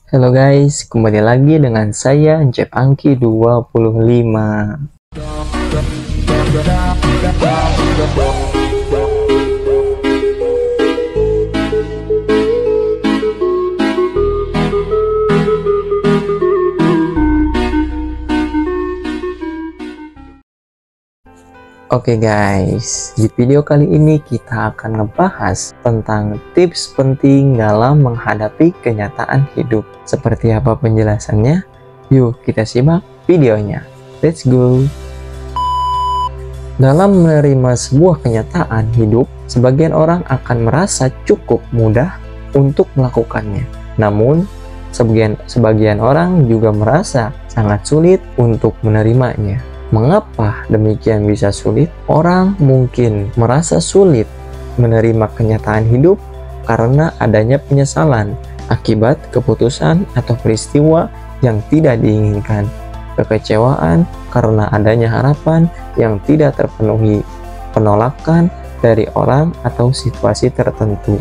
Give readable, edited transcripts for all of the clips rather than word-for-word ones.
Halo guys, kembali lagi dengan saya Encep Angki 25. Oke guys, di video kali ini kita akan ngebahas tentang tips penting dalam menghadapi kenyataan hidup. Seperti apa penjelasannya? Yuk kita simak videonya. Let's go! Dalam menerima sebuah kenyataan hidup, sebagian orang akan merasa cukup mudah untuk melakukannya. Namun, sebagian orang juga merasa sangat sulit untuk menerimanya. Mengapa demikian bisa sulit? Orang mungkin merasa sulit menerima kenyataan hidup karena adanya penyesalan akibat keputusan atau peristiwa yang tidak diinginkan, kekecewaan karena adanya harapan yang tidak terpenuhi, penolakan dari orang atau situasi tertentu,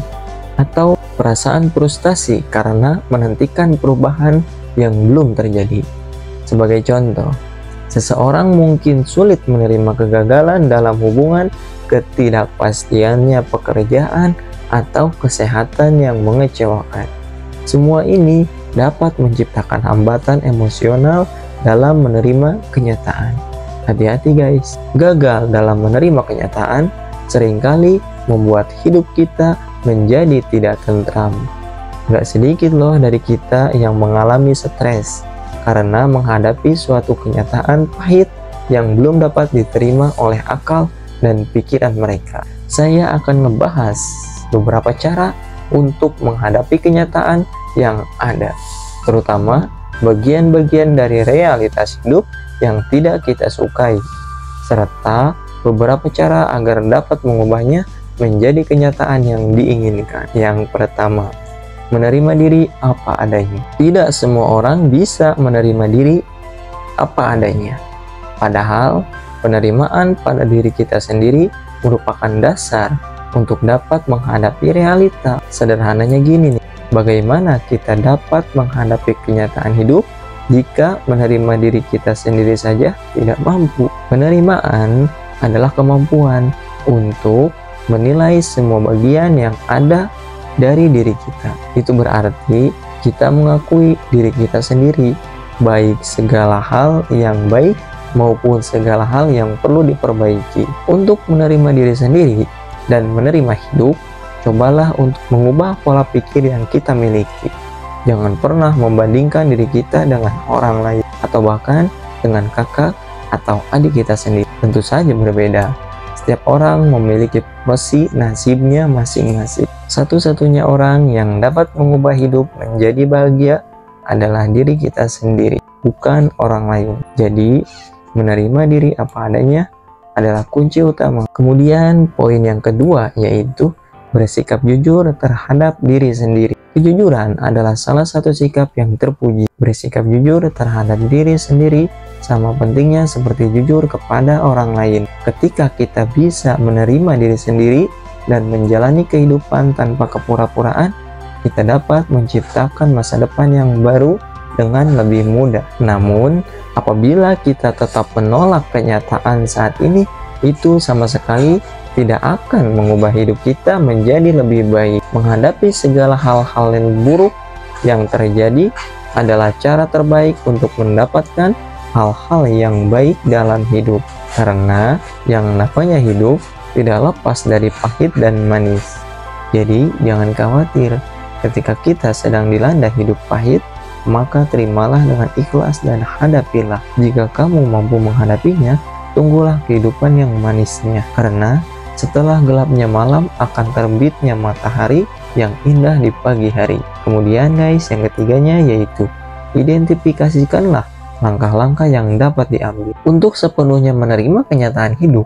atau perasaan frustasi karena menantikan perubahan yang belum terjadi. Sebagai contoh, seseorang mungkin sulit menerima kegagalan dalam hubungan, ketidakpastiannya pekerjaan, atau kesehatan yang mengecewakan. Semua ini dapat menciptakan hambatan emosional dalam menerima kenyataan. Hati-hati guys, gagal dalam menerima kenyataan seringkali membuat hidup kita menjadi tidak tentram. Gak sedikit loh dari kita yang mengalami stres karena menghadapi suatu kenyataan pahit yang belum dapat diterima oleh akal dan pikiran mereka. Saya akan ngebahas beberapa cara untuk menghadapi kenyataan yang ada, terutama bagian-bagian dari realitas hidup yang tidak kita sukai, serta beberapa cara agar dapat mengubahnya menjadi kenyataan yang diinginkan. Yang pertama, menerima diri apa adanya. Tidak semua orang bisa menerima diri apa adanya. Padahal, penerimaan pada diri kita sendiri merupakan dasar untuk dapat menghadapi realita. Sederhananya gini nih, bagaimana kita dapat menghadapi kenyataan hidup jika menerima diri kita sendiri saja tidak mampu? Penerimaan adalah kemampuan untuk menilai semua bagian yang ada dari diri kita. Itu berarti kita mengakui diri kita sendiri, baik segala hal yang baik maupun segala hal yang perlu diperbaiki. Untuk menerima diri sendiri dan menerima hidup, cobalah untuk mengubah pola pikir yang kita miliki. Jangan pernah membandingkan diri kita dengan orang lain atau bahkan dengan kakak atau adik kita sendiri. Tentu saja berbeda. Setiap orang memiliki porsi nasibnya masing-masing. Satu-satunya orang yang dapat mengubah hidup menjadi bahagia adalah diri kita sendiri, bukan orang lain. Jadi, menerima diri apa adanya adalah kunci utama. Kemudian, poin yang kedua yaitu bersikap jujur terhadap diri sendiri. Kejujuran adalah salah satu sikap yang terpuji. Bersikap jujur terhadap diri sendiri sama pentingnya seperti jujur kepada orang lain. Ketika kita bisa menerima diri sendiri dan menjalani kehidupan tanpa kepura-puraan, kita dapat menciptakan masa depan yang baru dengan lebih mudah. Namun, apabila kita tetap menolak kenyataan saat ini, itu sama sekali tidak akan mengubah hidup kita menjadi lebih baik. Menghadapi segala hal-hal yang buruk yang terjadi adalah cara terbaik untuk mendapatkan hal-hal yang baik dalam hidup. Karena yang namanya hidup tidak lepas dari pahit dan manis. Jadi jangan khawatir ketika kita sedang dilanda hidup pahit, maka terimalah dengan ikhlas dan hadapilah. Jika kamu mampu menghadapinya, tunggulah kehidupan yang manisnya. Karena setelah gelapnya malam akan terbitnya matahari yang indah di pagi hari. Kemudian guys, yang ketiganya yaitu identifikasikanlah langkah-langkah yang dapat diambil. Untuk sepenuhnya menerima kenyataan hidup,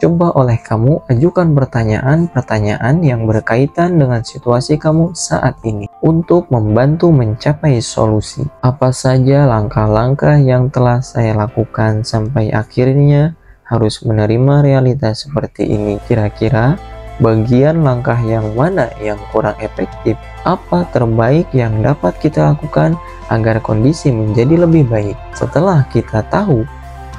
coba oleh kamu ajukan pertanyaan-pertanyaan yang berkaitan dengan situasi kamu saat ini untuk membantu mencapai solusi. Apa saja langkah-langkah yang telah saya lakukan sampai akhirnya harus menerima realitas seperti ini? Kira-kira bagian langkah yang mana yang kurang efektif, apa terbaik yang dapat kita lakukan agar kondisi menjadi lebih baik. Setelah kita tahu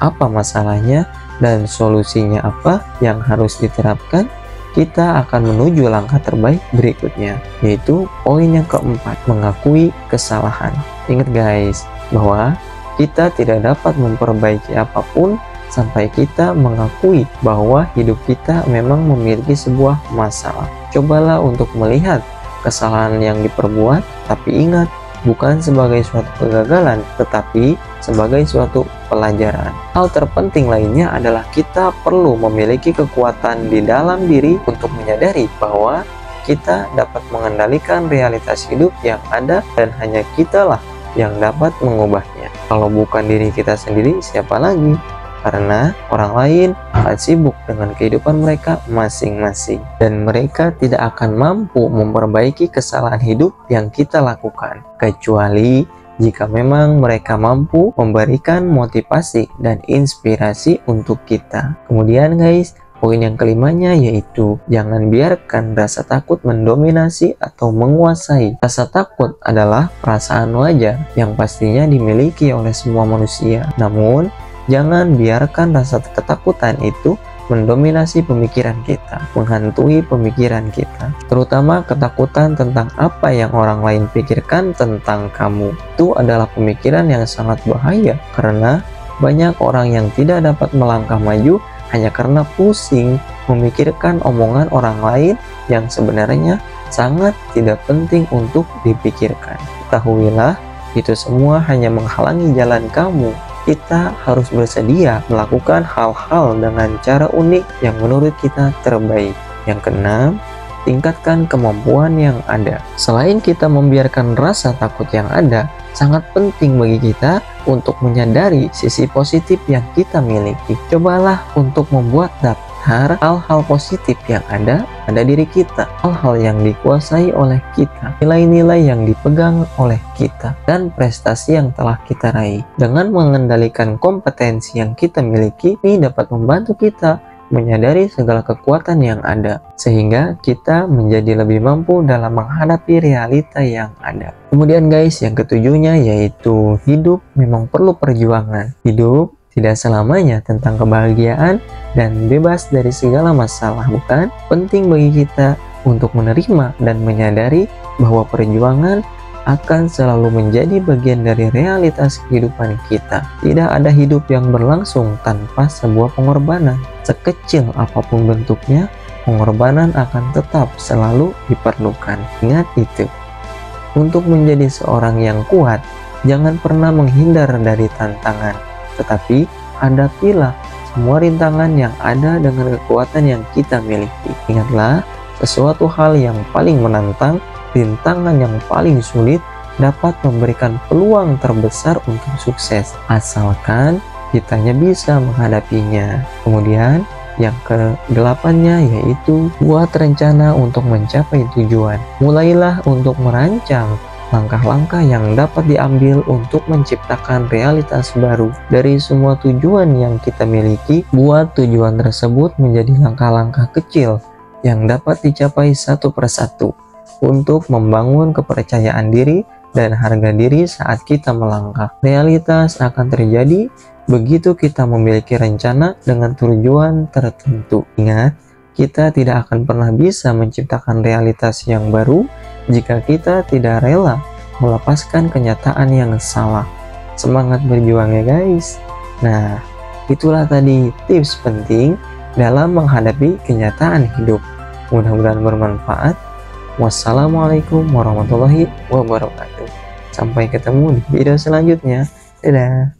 apa masalahnya dan solusinya apa yang harus diterapkan, kita akan menuju langkah terbaik berikutnya, yaitu poin yang keempat, mengakui kesalahan. Ingat guys, bahwa kita tidak dapat memperbaiki apapun sampai kita mengakui bahwa hidup kita memang memiliki sebuah masalah. Cobalah untuk melihat kesalahan yang diperbuat, tapi ingat, bukan sebagai suatu kegagalan, tetapi sebagai suatu pelajaran. Hal terpenting lainnya adalah kita perlu memiliki kekuatan di dalam diri untuk menyadari bahwa kita dapat mengendalikan realitas hidup yang ada dan hanya kitalah yang dapat mengubahnya. Kalau bukan diri kita sendiri, siapa lagi? Karena orang lain akan sibuk dengan kehidupan mereka masing-masing dan mereka tidak akan mampu memperbaiki kesalahan hidup yang kita lakukan, kecuali jika memang mereka mampu memberikan motivasi dan inspirasi untuk kita. Kemudian guys, poin yang kelimanya yaitu jangan biarkan rasa takut mendominasi atau menguasai. Rasa takut adalah perasaan wajar yang pastinya dimiliki oleh semua manusia. Namun, jangan biarkan rasa ketakutan itu mendominasi pemikiran kita, menghantui pemikiran kita, terutama ketakutan tentang apa yang orang lain pikirkan tentang kamu. Itu adalah pemikiran yang sangat bahaya, karena banyak orang yang tidak dapat melangkah maju hanya karena pusing memikirkan omongan orang lain yang sebenarnya sangat tidak penting untuk dipikirkan. Ketahuilah, itu semua hanya menghalangi jalan kamu. Kita harus bersedia melakukan hal-hal dengan cara unik yang menurut kita terbaik. Yang keenam, tingkatkan kemampuan yang ada. Selain kita membiarkan rasa takut yang ada, sangat penting bagi kita untuk menyadari sisi positif yang kita miliki. Cobalah untuk membuat daftar hal-hal positif yang ada pada diri kita, hal-hal yang dikuasai oleh kita, nilai-nilai yang dipegang oleh kita, dan prestasi yang telah kita raih. Dengan mengendalikan kompetensi yang kita miliki, ini dapat membantu kita menyadari segala kekuatan yang ada, sehingga kita menjadi lebih mampu dalam menghadapi realita yang ada. Kemudian guys, yang ketujuhnya yaitu hidup memang perlu perjuangan. Hidup tidak selamanya tentang kebahagiaan dan bebas dari segala masalah, bukan? Penting bagi kita untuk menerima dan menyadari bahwa perjuangan akan selalu menjadi bagian dari realitas kehidupan kita. Tidak ada hidup yang berlangsung tanpa sebuah pengorbanan. Sekecil apapun bentuknya, pengorbanan akan tetap selalu diperlukan. Ingat itu. Untuk menjadi seorang yang kuat, jangan pernah menghindar dari tantangan, tetapi hadapilah semua rintangan yang ada dengan kekuatan yang kita miliki. Ingatlah, sesuatu hal yang paling menantang, rintangan yang paling sulit dapat memberikan peluang terbesar untuk sukses, asalkan kitanya bisa menghadapinya. Kemudian yang ke-8-nya yaitu buat rencana untuk mencapai tujuan. Mulailah untuk merancang langkah-langkah yang dapat diambil untuk menciptakan realitas baru. Dari semua tujuan yang kita miliki, buat tujuan tersebut menjadi langkah-langkah kecil yang dapat dicapai satu persatu untuk membangun kepercayaan diri dan harga diri saat kita melangkah. Realitas akan terjadi begitu kita memiliki rencana dengan tujuan tertentu. Ingat, kita tidak akan pernah bisa menciptakan realitas yang baru jika kita tidak rela melepaskan kenyataan yang salah. Semangat berjuang ya guys. Nah, itulah tadi tips penting dalam menghadapi kenyataan hidup. Mudah-mudahan bermanfaat. Wassalamualaikum warahmatullahi wabarakatuh. Sampai ketemu di video selanjutnya. Dadah.